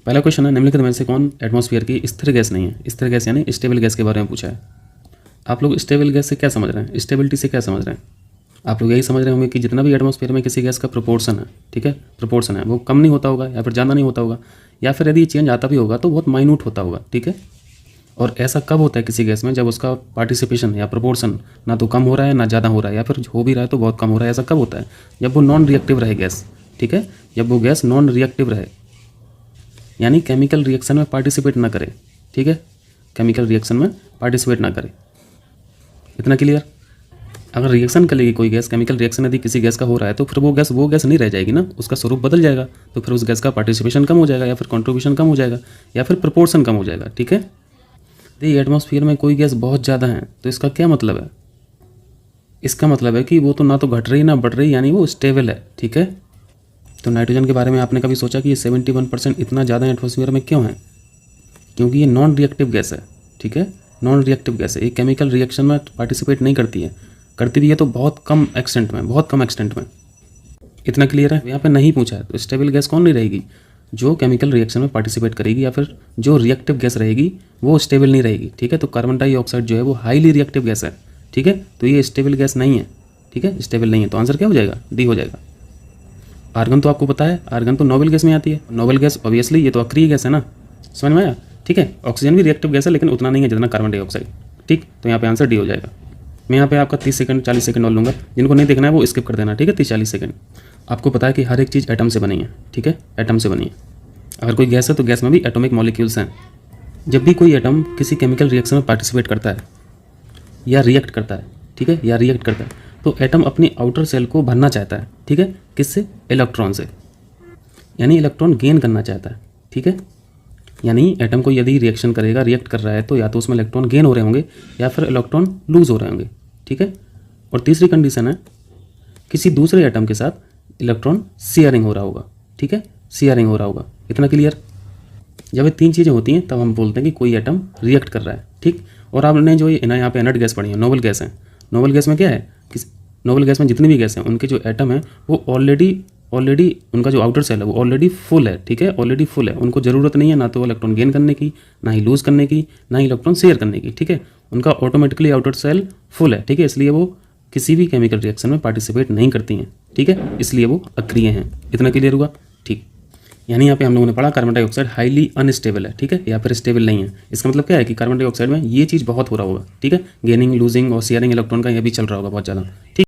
पहला क्वेश्चन है, निम्नलिखित में से कौन एटमॉस्फेयर की स्थिर गैस नहीं है। स्थिर गैस यानी स्टेबल गैस के बारे में पूछा है। आप लोग स्टेबल गैस से क्या समझ रहे हैं, स्टेबिलिटी से क्या समझ रहे हैं? आप लोग यही समझ रहे होंगे कि जितना भी एटमॉस्फेयर में किसी गैस का प्रोपोर्शन है, ठीक है, प्रोपोर्शन है, वो कम नहीं होता होगा या फिर ज़्यादा नहीं होता होगा, या फिर यदि चेंज आता भी होगा तो बहुत माइन्यूट होता होगा, ठीक है। और ऐसा कब होता है किसी गैस में, जब उसका पार्टिसिपेशन या प्रोपोर्शन ना तो कम हो रहा है ना ज़्यादा हो रहा है, या फिर हो भी रहा है तो बहुत कम हो रहा है। ऐसा कब होता है? जब वो नॉन रिएक्टिव रहे गैस, ठीक है, जब वो गैस नॉन रिएक्टिव रहे, यानी केमिकल रिएक्शन में पार्टिसिपेट ना करे, ठीक है, केमिकल रिएक्शन में पार्टिसिपेट ना करे। इतना क्लियर? अगर रिएक्शन करेगी कोई गैस, केमिकल रिएक्शन यदि किसी गैस का हो रहा है तो फिर वो गैस नहीं रह जाएगी ना, उसका स्वरूप बदल जाएगा, तो फिर उस गैस का पार्टिसिपेशन कम हो जाएगा, या फिर कंट्रीब्यूशन कम हो जाएगा, या फिर प्रोपोर्शन कम हो जाएगा, ठीक है। यदि एटमॉस्फेयर में कोई गैस बहुत ज़्यादा है तो इसका क्या मतलब है? इसका मतलब है कि वो तो ना तो घट रही ना बढ़ रही, यानी वो स्टेबल है, ठीक है। तो नाइट्रोजन के बारे में आपने कभी सोचा कि ये 71% इतना ज़्यादा एटमॉस्फेयर में क्यों है? क्योंकि ये नॉन रिएक्टिव गैस है, ठीक है, नॉन रिएक्टिव गैस है। ये केमिकल रिएक्शन में पार्टिसिपेट नहीं करती है, करती भी है तो बहुत कम एक्सटेंट में, बहुत कम एक्सटेंट में। इतना क्लियर है? यहाँ पे नहीं पूछा है। तो स्टेबल गैस कौन नहीं रहेगी? जो केमिकल रिएक्शन में पार्टिसिपेट करेगी, या फिर जो रिएक्टिव गैस रहेगी वो स्टेबल नहीं रहेगी, ठीक है। तो कार्बन डाइऑक्साइड जो है वो हाईली रिएक्टिव गैस है, ठीक है, तो ये स्टेबल गैस नहीं है, ठीक है, स्टेबल नहीं है। तो आंसर क्या हो जाएगा? डी हो जाएगा। आर्गन तो आपको पता है, आर्गन तो नोबल गैस में आती है। नोबल गैस ऑब्वियसली ये तो अक्रिय गैस है ना, समझ में आया, ठीक है। ऑक्सीजन भी रिएक्टिव गैस है लेकिन उतना नहीं है जितना कार्बन डाइऑक्साइड, ठीक। तो यहाँ पे आंसर डी हो जाएगा। मैं यहाँ पे आपका 30 सेकंड 40 सेकंड और लूँगा, जिनको नहीं देखना है वो स्किप कर देना, ठीक है। 30-40 सेकंड। आपको पता है कि हर एक चीज़ एटम से बनी है, ठीक है, एटम से बनी है। अगर कोई गैस है तो गैस में भी एटॉमिक मॉलिक्यूल्स हैं। जब भी कोई एटम किसी केमिकल रिएक्शन में पार्टिसिपेट करता है या रिएक्ट करता है, ठीक है, या रिएक्ट करता है, तो एटम अपनी आउटर सेल को भरना चाहता है, ठीक है, किससे? इलेक्ट्रॉन से, यानी इलेक्ट्रॉन गेन करना चाहता है, ठीक है। यानी एटम को यदि रिएक्शन करेगा, रिएक्ट कर रहा है, तो या तो उसमें इलेक्ट्रॉन गेन हो रहे होंगे या फिर इलेक्ट्रॉन लूज हो रहे होंगे, ठीक है। और तीसरी कंडीशन है, किसी दूसरे एटम के साथ इलेक्ट्रॉन शेयरिंग हो रहा होगा, ठीक है, शेयरिंग हो रहा होगा। इतना क्लियर? जब ये तीन चीज़ें होती हैं तब हम बोलते हैं कि कोई एटम रिएक्ट कर रहा है, ठीक। और आपने जो ये यहाँ पे इनर्ट गैस पढ़ी है, नोबल गैस है। नोबल गैस में क्या है कि नोबल गैस में जितनी भी गैस हैं उनके जो एटम है वो ऑलरेडी उनका जो आउटर सेल है वो ऑलरेडी फुल है, ठीक है, ऑलरेडी फुल है। उनको ज़रूरत नहीं है ना तो इलेक्ट्रॉन गेन करने की, ना ही लूज़ करने की, ना ही इलेक्ट्रॉन शेयर करने की, ठीक है। उनका ऑटोमेटिकली आउटर सेल फुल है, ठीक है, इसलिए वो किसी भी केमिकल रिएक्शन में पार्टिसिपेट नहीं करती हैं, ठीक है, इसलिए वो अक्रिय हैं। इतना क्लियर हुआ? ठीक। यानी यहाँ पे हम लोगों ने पढ़ा कार्बन डाइऑक्साइड हाईली अनस्टेबल है, ठीक है, या फिर स्टेबल नहीं है। इसका मतलब क्या है कि कार्बन डाइऑक्साइड में ये चीज़ बहुत हो रहा होगा, ठीक है, गेनिंग, लूजिंग और शेयरिंग इलेक्ट्रॉन का ये भी चल रहा होगा बहुत ज़्यादा, ठीक।